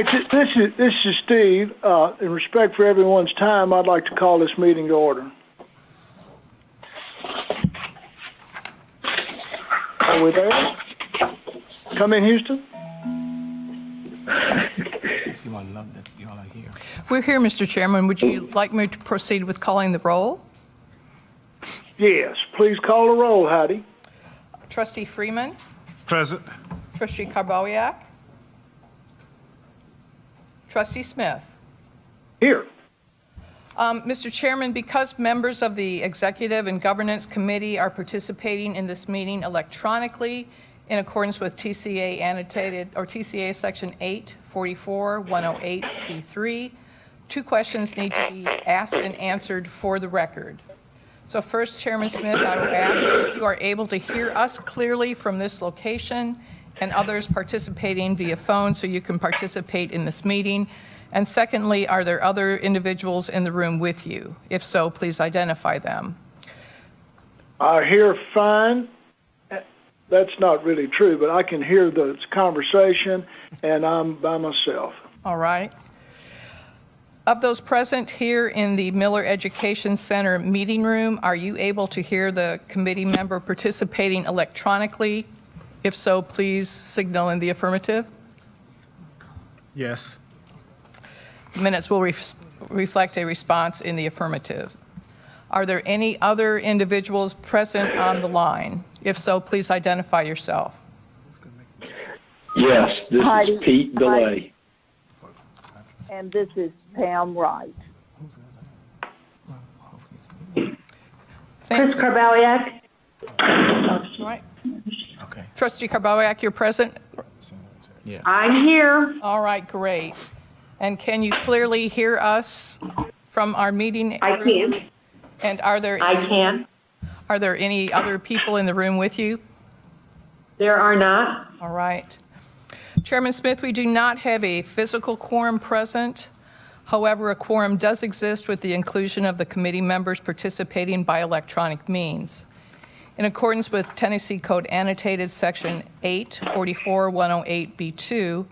right, this is Steve. In respect for everyone's time, I'd like to call this meeting to order. Are we there? Come in, Houston. We're here, Mr. Chairman. Would you like me to proceed with calling the roll? Yes, please call the roll, Heidi. Trustee Freeman. Present. Trustee Karbowiak. Trustee Smith. Here. Mr. Chairman, because members of the Executive and Governance Committee are participating in this meeting electronically in accordance with TCA annotated or TCA section 844-108C3, 2 questions need to be asked and answered for the record. So first, Chairman Smith, I would ask if you are able to hear us clearly from this location and others participating via phone so you can participate in this meeting. And secondly, are there other individuals in the room with you? If so, please identify them. I hear fine. That's not really true, but I can hear the conversation, and I'm by myself. All right. Of those present here in the Miller Education Center meeting room, are you able to hear the committee member participating electronically? If so, please signal in the affirmative. Yes. Minutes will reflect a response in the affirmative. Are there any other individuals present on the line? If so, please identify yourself. Yes, this Heidi, is Pete DeLay. And this is Pam Wright. Thank Chris you. Karbowiak. All right. Okay. Trustee Karbowiak, you're present? I'm here. All right, great. And can you clearly hear us from our meeting I room? can. And are there any other people in the room with you? There are not. All right. Chairman Smith, we do not have a physical quorum present. However, a quorum does exist with the inclusion of the committee members participating by electronic means. In accordance with Tennessee Code Annotated Section 844-108B2,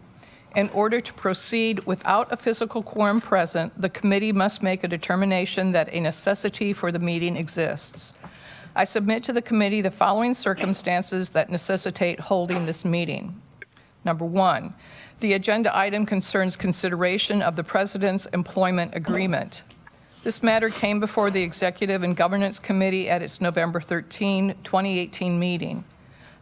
in order to proceed without a physical quorum present, the committee must make a determination that a necessity for the meeting exists. I submit to the committee the following circumstances that necessitate holding this meeting. Number 1, the agenda item concerns consideration of the President's employment agreement. This matter came before the Executive and Governance Committee at its November 13, 2018 meeting.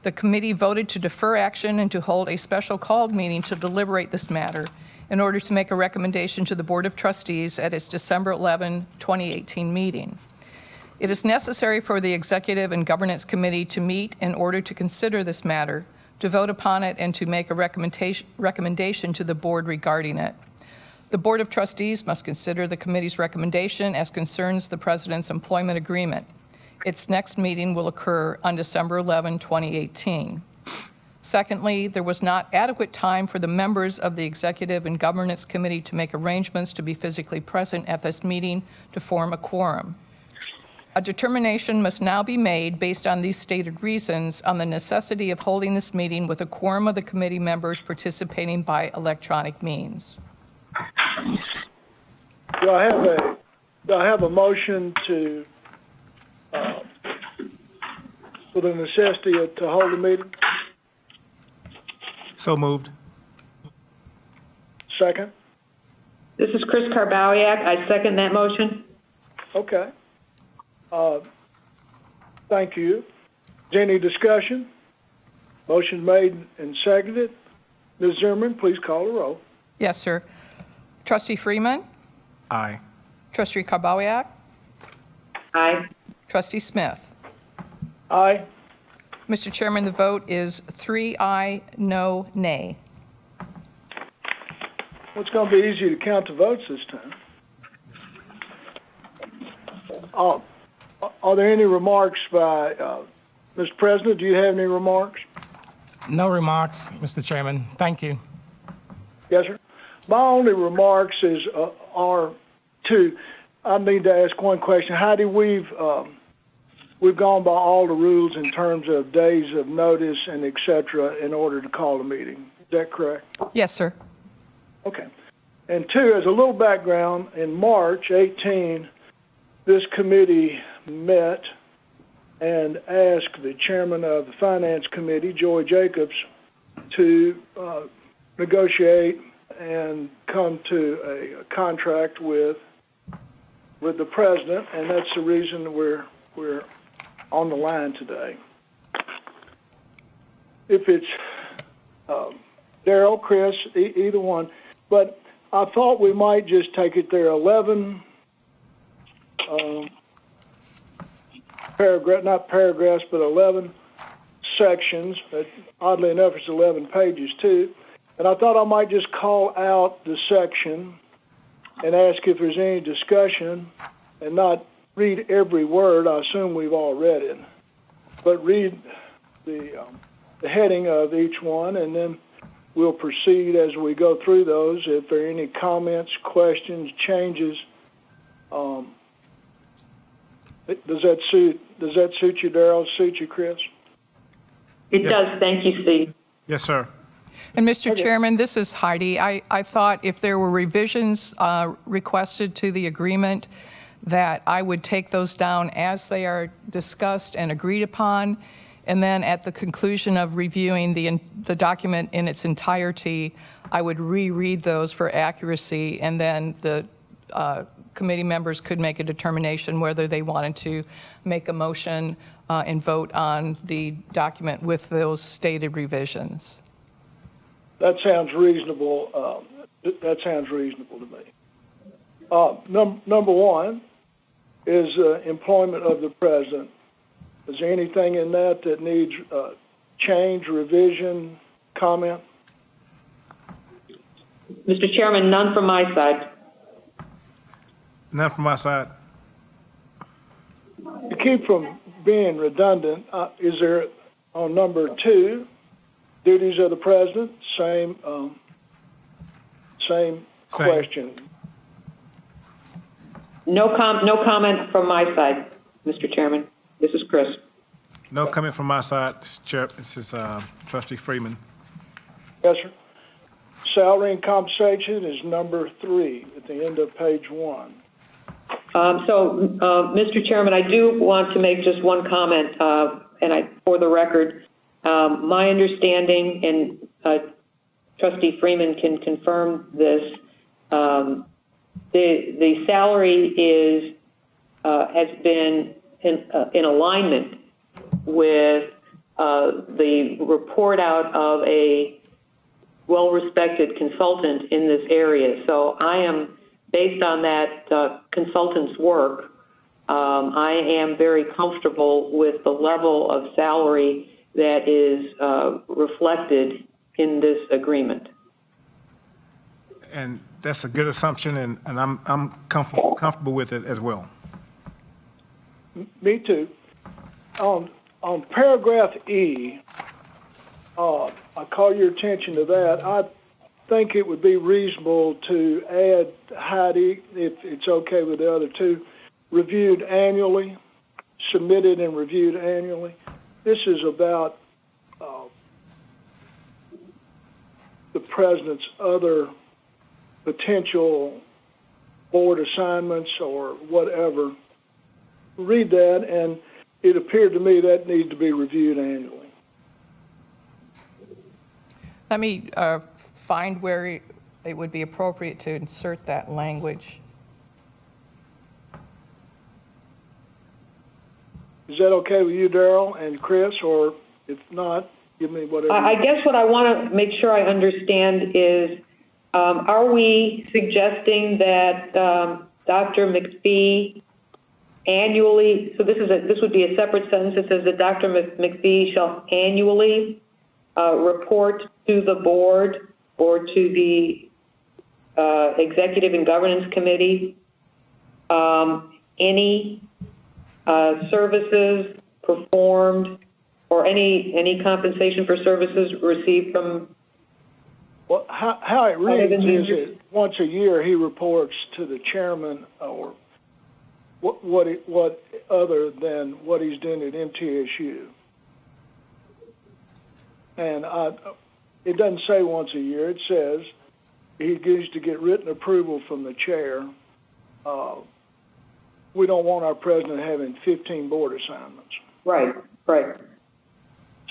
The committee voted to defer action and to hold a special called meeting to deliberate this matter in order to make a recommendation to the Board of Trustees at its December 11, 2018 meeting. It is necessary for the Executive and Governance Committee to meet in order to consider this matter, to vote upon it, and to make a recommendation to the board regarding it. The Board of Trustees must consider the committee's recommendation as concerns the President's employment agreement. Its next meeting will occur on December 11, 2018. Secondly, there was not adequate time for the members of the Executive and Governance Committee to make arrangements to be physically present at this meeting to form a quorum. A determination must now be made based on these stated reasons on the necessity of holding this meeting with a quorum of the committee members participating by electronic means. Do I have a motion to for the necessity to hold a meeting? So moved. Second? This is Chris Karbowiak. I second that motion. Okay. Thank you. Is there any discussion? Motion made and seconded. Ms. Zimmerman, please call the roll. Yes, sir. Trustee Freeman? Aye. Trustee Karbowiak? Aye. Trustee Smith? Aye. Mr. Chairman, the vote is 3 aye, no nay. Well, it's going to be easy to count the votes this time. Are there any remarks by Mr. President? Do you have any remarks? No remarks, Mr. Chairman. Thank you. Yes, sir. My only remarks are two. I need to ask one question. Heidi, we've gone by all the rules in terms of days of notice and et cetera in order to call a meeting. Is that correct? Yes, sir. Okay. And two, as a little background, in March 18, this committee met and asked the chairman of the Finance Committee, Joy Jacobs, to negotiate and come to a contract with the president, and that's the reason we're on the line today. If it's Darrell, Chris, either one, but I thought we might just take it there. 11 not paragraphs, but 11 sections. But oddly enough, it's 11 pages too. And I thought I might just call out the section and ask if there's any discussion, and not read every word. I assume we've all read it, but read the heading of each one, and then we'll proceed as we go through those. If there are any comments, questions, changes, does that suit you, Darrell? Suit you, Chris? It does. Thank you, Steve. Yes, sir. And Mr. Chairman, this is Heidi. I thought if there were revisions requested to the agreement, that I would take those down as they are discussed and agreed upon, and then at the conclusion of reviewing the document in its entirety, I would reread those for accuracy, and then the committee members could make a determination whether they wanted to make a motion and vote on the document with those stated revisions. That sounds reasonable. That sounds reasonable to me. Number one is employment of the president. Is there anything in that needs change, revision, comment? Mr. Chairman, none from my side. None from my side. To keep from being redundant, is there on number two, duties of the president, same question? No comment from my side, Mr. Chairman. This is Chris. No comment from my side. This is Trustee Freeman. Yes, sir. Salary and compensation is number 3 at the end of page 1. Mr. Chairman, I do want to make just one comment, for the record, my understanding, and Trustee Freeman can confirm this, the salary has been in alignment with the report out of a well-respected consultant in this area. So I am, based on that consultant's work, I am very comfortable with the level of salary that is reflected in this agreement. And that's a good assumption, and I'm comfortable with it as well. Me too. On paragraph E, I call your attention to that. I think it would be reasonable to add, Heidi, if it's okay with the other two, reviewed annually, submitted and reviewed annually. This is about the president's other potential board assignments or whatever. Read that, and it appeared to me that needs to be reviewed annually. Let me find where it would be appropriate to insert that language. Is that okay with you, Darrell and Chris, or if not, give me whatever. I guess what I want to make sure I understand is, are we suggesting that Dr. McPhee annually, so this would be a separate sentence that says that Dr. McPhee shall annually report to the board or to the Executive and Governance Committee any services performed or any compensation for services received from? Well, how it reads is that once a year he reports to the chairman, or what other than what he's doing at MTSU. And it doesn't say once a year. It says he needs to get written approval from the chair. We don't want our president having 15 board assignments. Right, right.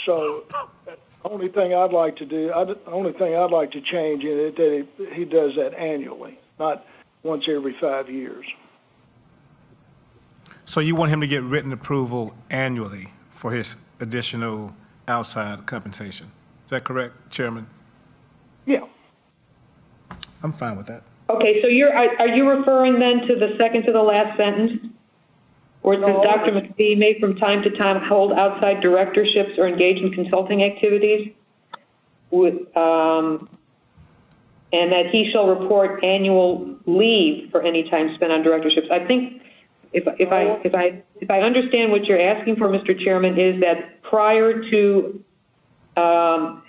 So the only thing I'd like to do, the only thing I'd like to change in it, that he does that annually, not once every 5 years. So you want him to get written approval annually for his additional outside compensation? Is that correct, Chairman? Yeah. I'm fine with that. Okay, so are you referring then to the second to the last sentence? Where it says No. Dr. McPhee may from time to time hold outside directorships or engage in consulting activities? And that he shall report annual leave for any time spent on directorships. I think if I understand what you're asking for, Mr. Chairman, is that prior to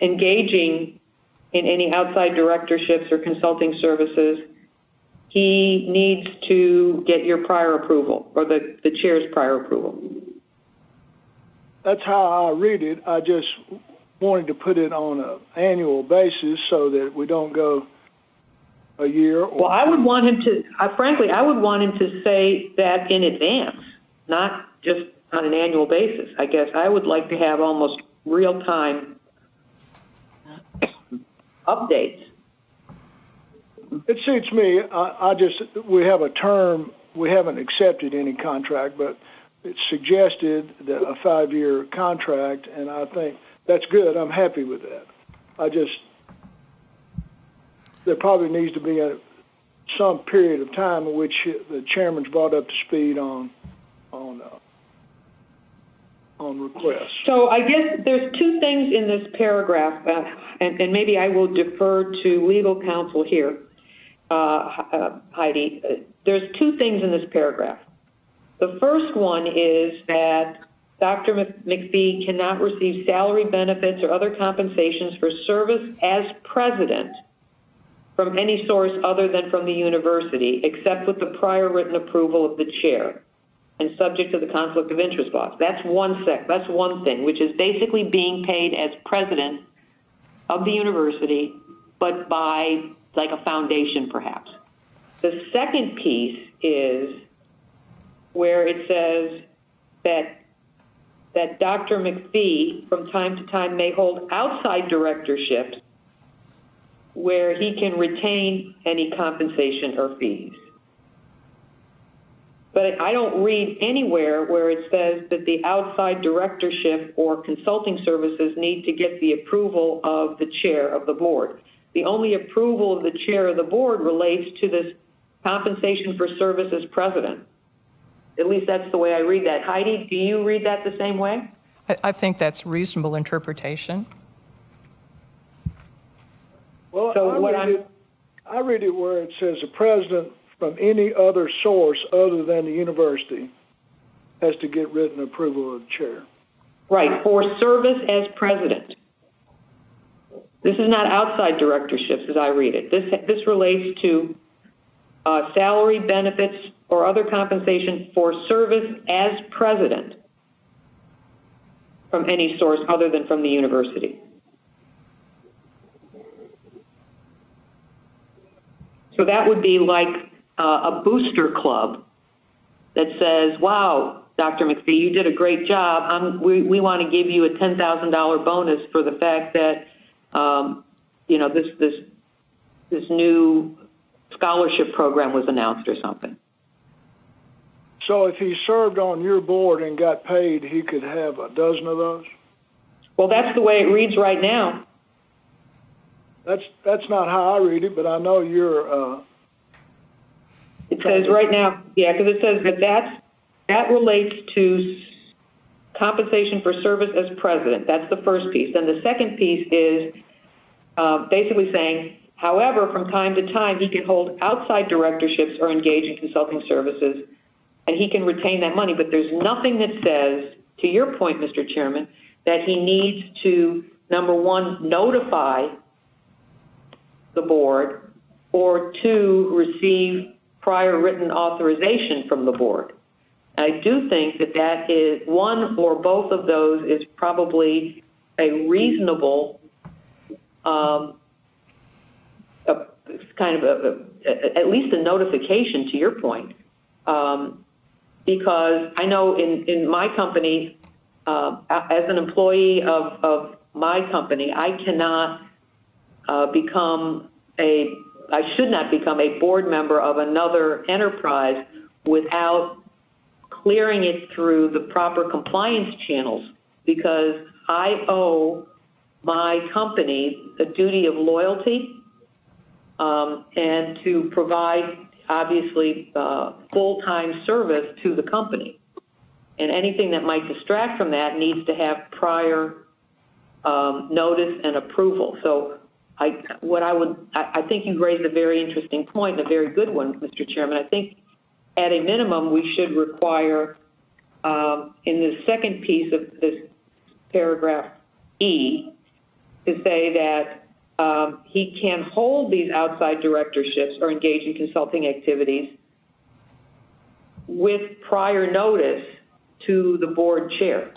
engaging in any outside directorships or consulting services, he needs to get your prior approval or the chair's prior approval. That's how I read it. I just wanted to put it on an annual basis so that we don't go a year. Well, I would want him to, frankly, I would want him to say that in advance, not just on an annual basis. I guess I would like to have almost real-time updates. It suits me. We have a term, we haven't accepted any contract, but it's suggested that a 5-year contract, and I think that's good. I'm happy with that. There probably needs to be some period of time in which the chairman's brought up to speed on requests. So I guess there's two things in this paragraph, and maybe I will defer to legal counsel here, Heidi. There's two things in this paragraph. The first one is that Dr. McPhee cannot receive salary benefits or other compensations for service as president from any source other than from the university, except with the prior written approval of the chair and subject to the conflict of interest laws. That's one thing, which is basically being paid as president of the university, but by like a foundation perhaps. The second piece is where it says that Dr. McPhee from time to time may hold outside directorships where he can retain any compensation or fees. But I don't read anywhere where it says that the outside directorship or consulting services need to get the approval of the chair of the board. The only approval of the chair of the board relates to this compensation for service as president. At least that's the way I read that. Heidi, do you read that the same way? I think that's reasonable interpretation. Well, So I read it where it says the president from any other source other than the university has to get written approval of the chair. Right, for service as president. This is not outside directorships as I read it. This relates to salary, benefits, or other compensation for service as president from any source other than from the university. So that would be like a booster club that says, wow, Dr. McPhee, you did a great job. We want to give you a $10,000 bonus for the fact that, this new scholarship program was announced or something. So if he served on your board and got paid, he could have a dozen of those? Well, that's the way it reads right now. That's not how I read it, but I know you're... It says right now, yeah, because it says that relates to compensation for service as president. That's the first piece. Then the second piece is basically saying, however, from time to time, he can hold outside directorships or engage in consulting services, and he can retain that money. But there's nothing that says, to your point, Mr. Chairman, that he needs to, number one, notify the board, or two, receive prior written authorization from the board. I do think that is one or both of those is probably a reasonable kind of at least a notification, to your point, because I know in my company, as an employee of my company, I should not become a board member of another enterprise without clearing it through the proper compliance channels, because I owe my company a duty of loyalty and to provide, obviously, full-time service to the company. And anything that might distract from that needs to have prior notice and approval. So I think you raised a very interesting point, and a very good one, Mr. Chairman. I think at a minimum, we should require, in the second piece of this paragraph E, to say that he can hold these outside directorships or engage in consulting activities with prior notice to the board chair.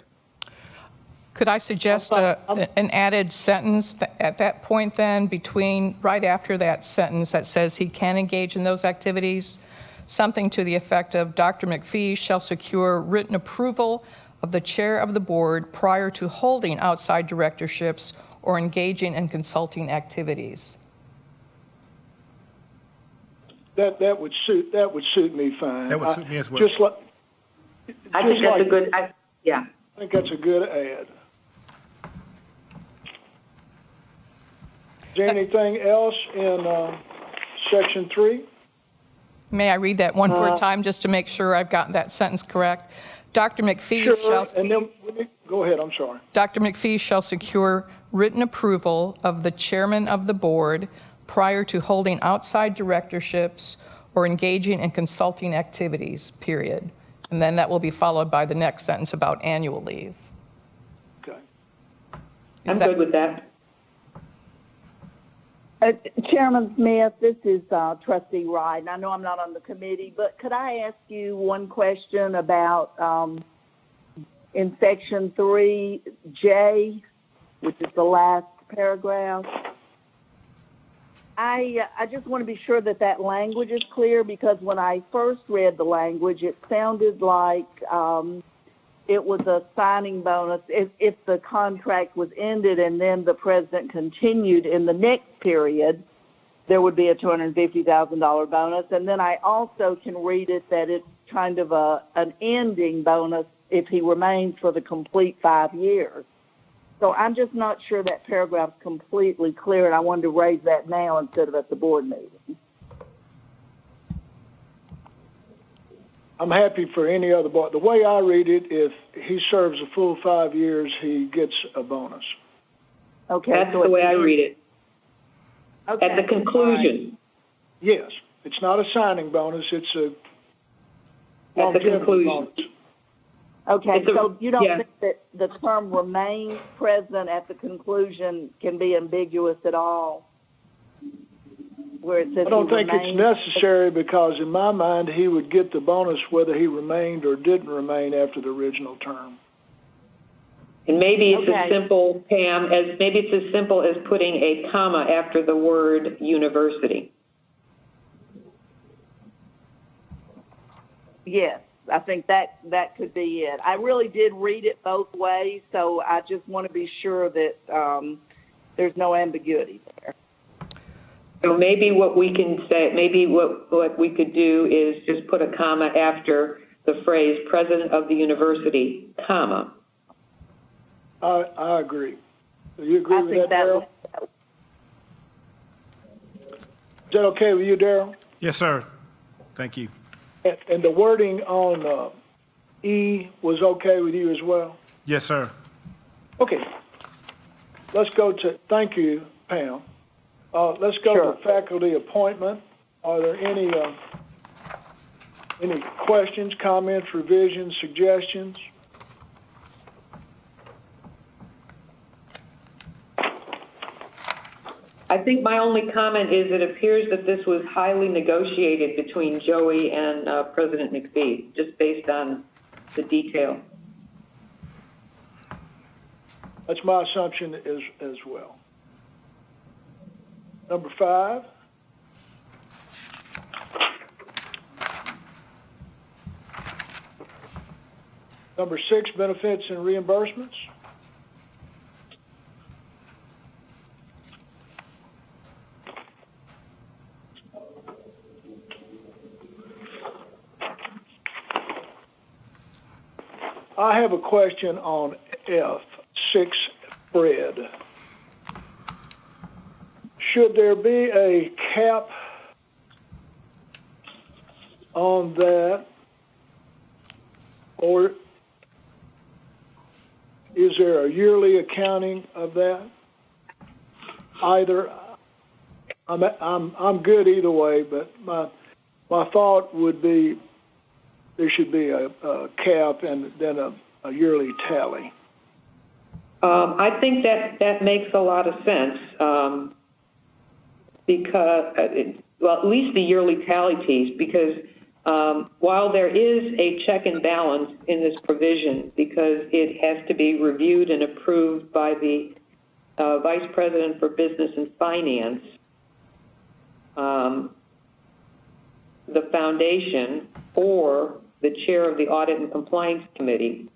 Could I suggest an added sentence at that point then, right after that sentence that says he can engage in those activities? Something to the effect of Dr. McPhee shall secure written approval of the chair of the board prior to holding outside directorships or engaging in consulting activities. That would suit me fine. That would suit me as well. I think that's a good, yeah. I think that's a good add. Is there anything else in section 3? May I read that one more time just to make sure I've gotten that sentence correct? Dr. McPhee Sure, and then, go ahead, I'm sorry. Dr. McPhee shall secure written approval of the chairman of the board prior to holding outside directorships or engaging in consulting activities, period. And then that will be followed by the next sentence about annual leave. Okay. I'm good with that. Chairman Smith, this is Trustee Wright, and I know I'm not on the committee, but could I ask you one question about in section 3J, which is the last paragraph? I just want to be sure that language is clear, because when I first read the language, it sounded like it was a signing bonus if the contract was ended and then the president continued in the next period, there would be a $250,000 bonus. And then I also can read it that it's kind of an ending bonus if he remains for the complete 5 years. So I'm just not sure that paragraph's completely clear, and I wanted to raise that now instead of at the board meeting. I'm happy for any other board. The way I read it, if he serves a full 5 years, he gets a bonus. Okay. That's the way I read it. Okay. At the conclusion. Yes, it's not a signing bonus, it's a At the longevity conclusion. bonus. Okay, so you don't yeah. think that the term remains president at the conclusion can be ambiguous at all? Where it says I don't he think it's remains- necessary, because in my mind, he would get the bonus whether he remained or didn't remain after the original term. And maybe it's Okay. as simple, Pam, maybe it's as simple as putting a comma after the word university. Yes, I think that could be it. I really did read it both ways, so I just want to be sure that there's no ambiguity there. So maybe what we can say, maybe what we could do is just put a comma after the phrase president of the university, comma. I agree. Do you agree with that, Darrell? Is that okay with you, Darrell? Yes, sir. Thank you. And the wording on E was okay with you as well? Yes, sir. Okay. Let's go to, thank you, Pam. Let's go Sure. to faculty appointment. Are there any questions, comments, revisions, suggestions? I think my only comment is it appears that this was highly negotiated between Joey and President McPhee, just based on the detail. That's my assumption as well. Number 5. Number 6, benefits and reimbursements. I have a question on F6, Fred. Should there be a cap on that, or is there a yearly accounting of that? Either, I'm good either way, but my thought would be there should be a cap and then a yearly tally. I think that makes a lot of sense because, well, at least the yearly tally piece, because while there is a check and balance in this provision, because it has to be reviewed and approved by the Vice President for Business and Finance, the foundation, or the chair of the Audit and Compliance Committee,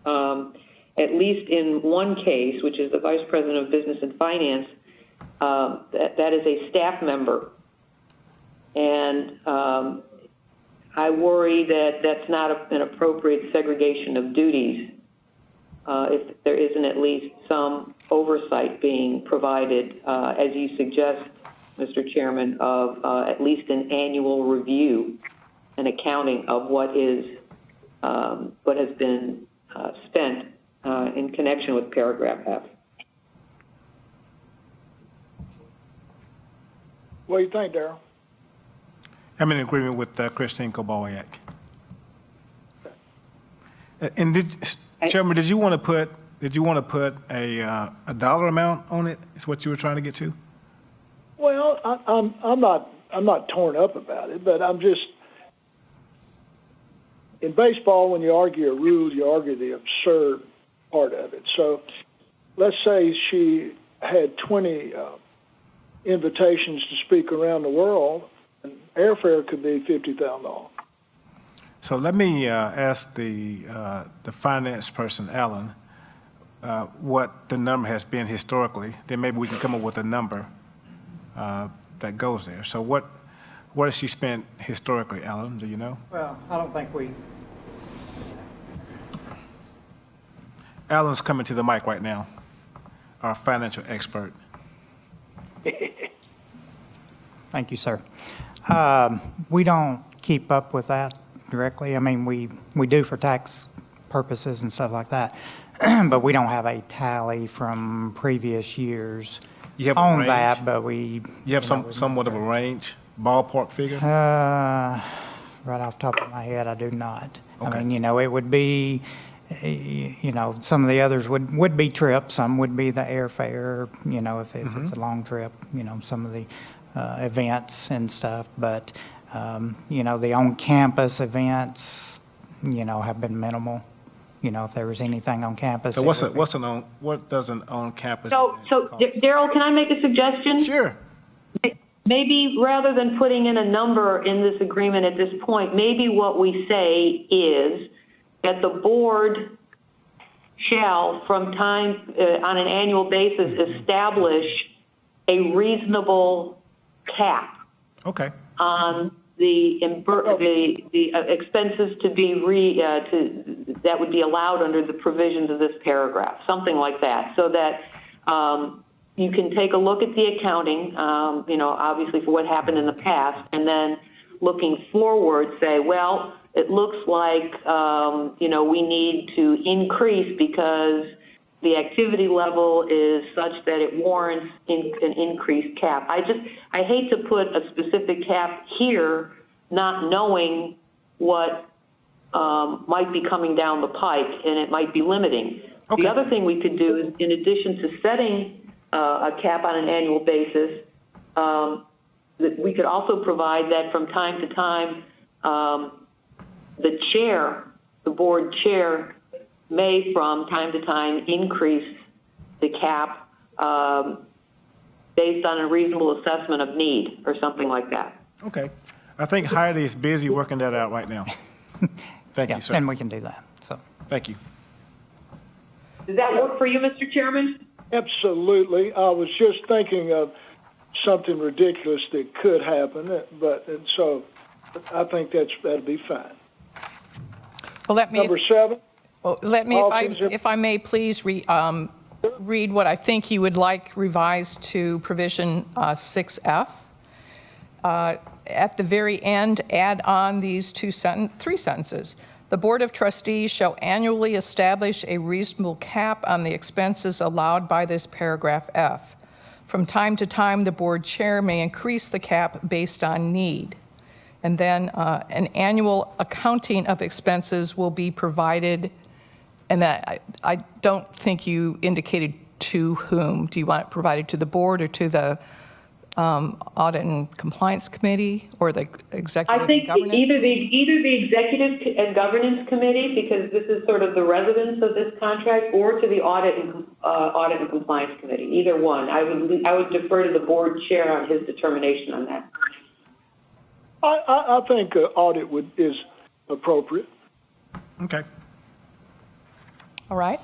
at least in one case, which is the Vice President of Business and Finance, that is a staff member. And I worry that that's not an appropriate segregation of duties if there isn't at least some oversight being provided, as you suggest, Mr. Chairman, of at least an annual review and accounting of what has been spent in connection with paragraph F. What do you think, Darrell? I'm in agreement with Christine Kobowiak. And Chairman, did you want to put a dollar amount on it? Is what you were trying to get to? Well, I'm not torn up about it, but I'm just, in baseball, when you argue a rule, you argue the absurd part of it. So let's say she had 20 invitations to speak around the world, and airfare could be $50,000. So let me ask the finance person, Alan, what the number has been historically. Then maybe we can come up with a number that goes there. So what has she spent historically, Alan? Do you know? Well, I don't think we. Alan's coming to the mic right now, our financial expert. Thank you, sir. We don't keep up with that directly. I mean, we do for tax purposes and stuff like that, but we don't have a tally from previous years You have a on range? that. But we. You have somewhat of a range, ballpark figure? Right off the top of my head, I do not. Okay. I mean, it would be, some of the others would be trips. Some would be the airfare, if it's a long trip, some of the events and stuff. But, the on-campus events, have been minimal. If there was anything on campus. So what does an on-campus So event cost? Darrell, can I make a suggestion? Sure. Maybe rather than putting in a number in this agreement at this point, maybe what we say is that the board shall, from time on an annual basis, establish a reasonable cap Okay. on the expenses to be that would be allowed under the provisions of this paragraph, something like that, so that you can take a look at the accounting, obviously for what happened in the past, and then looking forward, say, well, it looks like, we need to increase because the activity level is such that it warrants an increased cap. I hate to put a specific cap here, not knowing what might be coming down the pike, and it might be limiting. Okay. The other thing we could do is, in addition to setting a cap on an annual basis, that we could also provide that from time to time, the board chair, may from time to time increase the cap based on a reasonable assessment of need or something like that. Okay. I think Heidi is busy working that out right now. Thank Yeah, you, sir. and we can do that, so. Thank you. Does that work for you, Mr. Chairman? Absolutely. I was just thinking of something ridiculous that could happen, and so I think that'd be fine. Well, let me, Number 7. well, let me, Hawkins, if I may, please read what I think you would like revised to provision 6F. At the very end, add on these three sentences. The Board of Trustees shall annually establish a reasonable cap on the expenses allowed by this paragraph F. From time to time, the board chair may increase the cap based on need. And then an annual accounting of expenses will be provided, and that I don't think you indicated to whom. Do you want it provided to the board or to the Audit and Compliance Committee or the Executive I think and Governance? either the Executive and Governance Committee, because this is sort of the residence of this contract, or to the Audit and Compliance Committee. Either one. I would defer to the board chair on his determination on that. I think audit is appropriate. Okay. All right.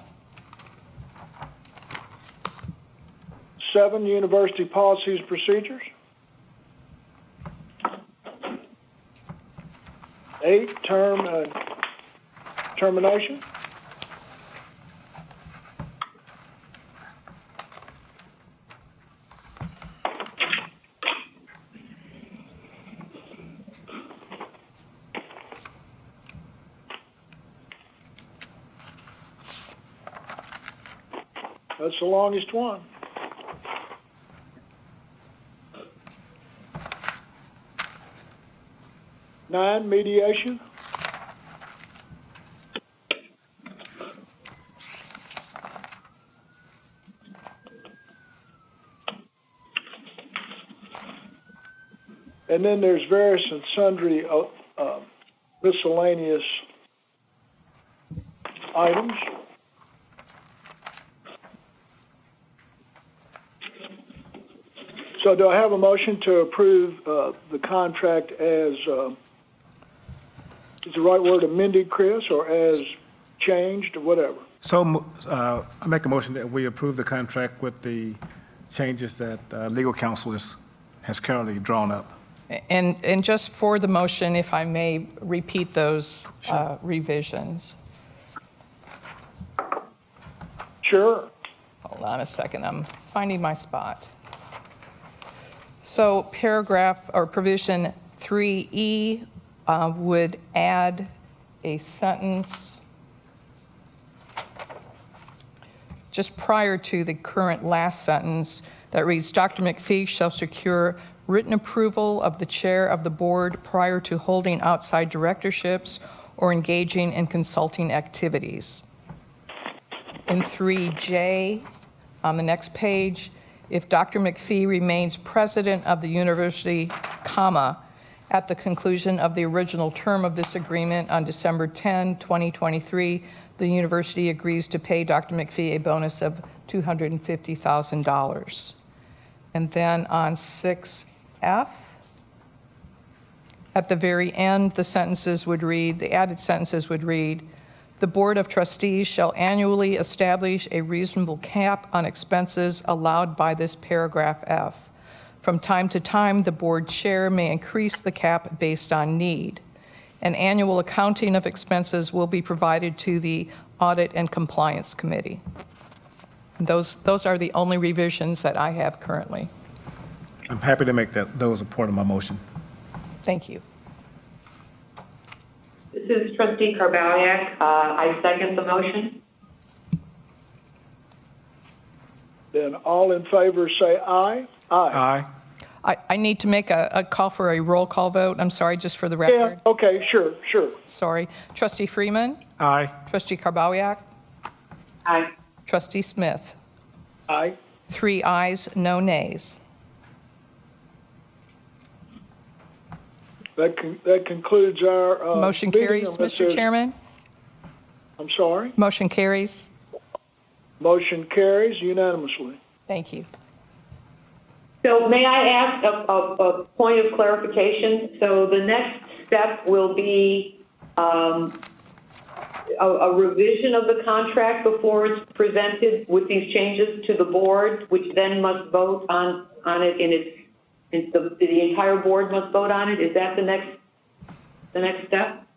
7, university policies, procedures. 8, termination. That's the longest one. 9, mediation. And then there's various and sundry miscellaneous items. So do I have a motion to approve the contract as, is the right word amended, Chris, or as changed, or whatever? So I make a motion that we approve the contract with the changes that legal counsel has currently drawn up. And just for the motion, if I may repeat those revisions. Sure. Hold on a second, I'm finding my spot. So paragraph or provision 3E would add a sentence just prior to the current last sentence that reads, Dr. McPhee shall secure written approval of the chair of the board prior to holding outside directorships or engaging in consulting activities. In 3J, on the next page, if Dr. McPhee remains president of the university, comma, at the conclusion of the original term of this agreement on December 10, 2023, the university agrees to pay Dr. McPhee a bonus of $250,000. And then on 6F, at the very end, the added sentences would read, the Board of Trustees shall annually establish a reasonable cap on expenses allowed by this paragraph F. From time to time, the board chair may increase the cap based on need. An annual accounting of expenses will be provided to the Audit and Compliance Committee. And those are the only revisions that I have currently. I'm happy to make those a part of my motion. Thank you. This is Trustee Karbaliak. I second the motion. Then all in favor say aye. Aye. I need to make a call for a roll call vote. I'm sorry, just for the Yeah, record. okay, sure. Sorry. Trustee Freeman? Aye. Trustee Karbaliak? Aye. Trustee Smith? Aye. 3 ayes, no nays. That concludes our Motion meeting, carries, unless Mr. there's- Chairman. I'm sorry. Motion carries. Motion carries unanimously. Thank you. So may I ask a point of clarification? So the next step will be a revision of the contract before it's presented with these changes to the board, which then must vote on it the entire board must vote on it? Is that the next step?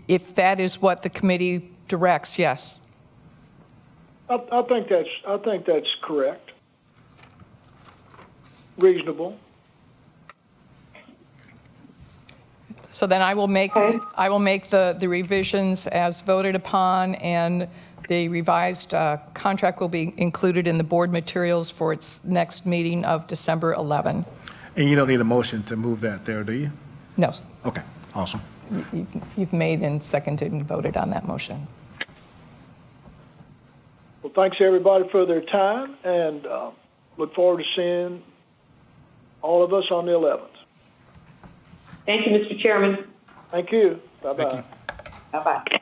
If that is what the committee directs, yes. I think that's correct. Reasonable. So then I will make Okay. the revisions as voted upon, and the revised contract will be included in the board materials for its next meeting of December 11. And you don't need a motion to move that there, do you? No, Okay, awesome. you've made and seconded and voted on that motion. Well, thanks everybody for their time, and look forward to seeing all of us on the 11th. Thank you, Mr. Chairman. Thank you. Bye-bye. Thank you. Bye-bye.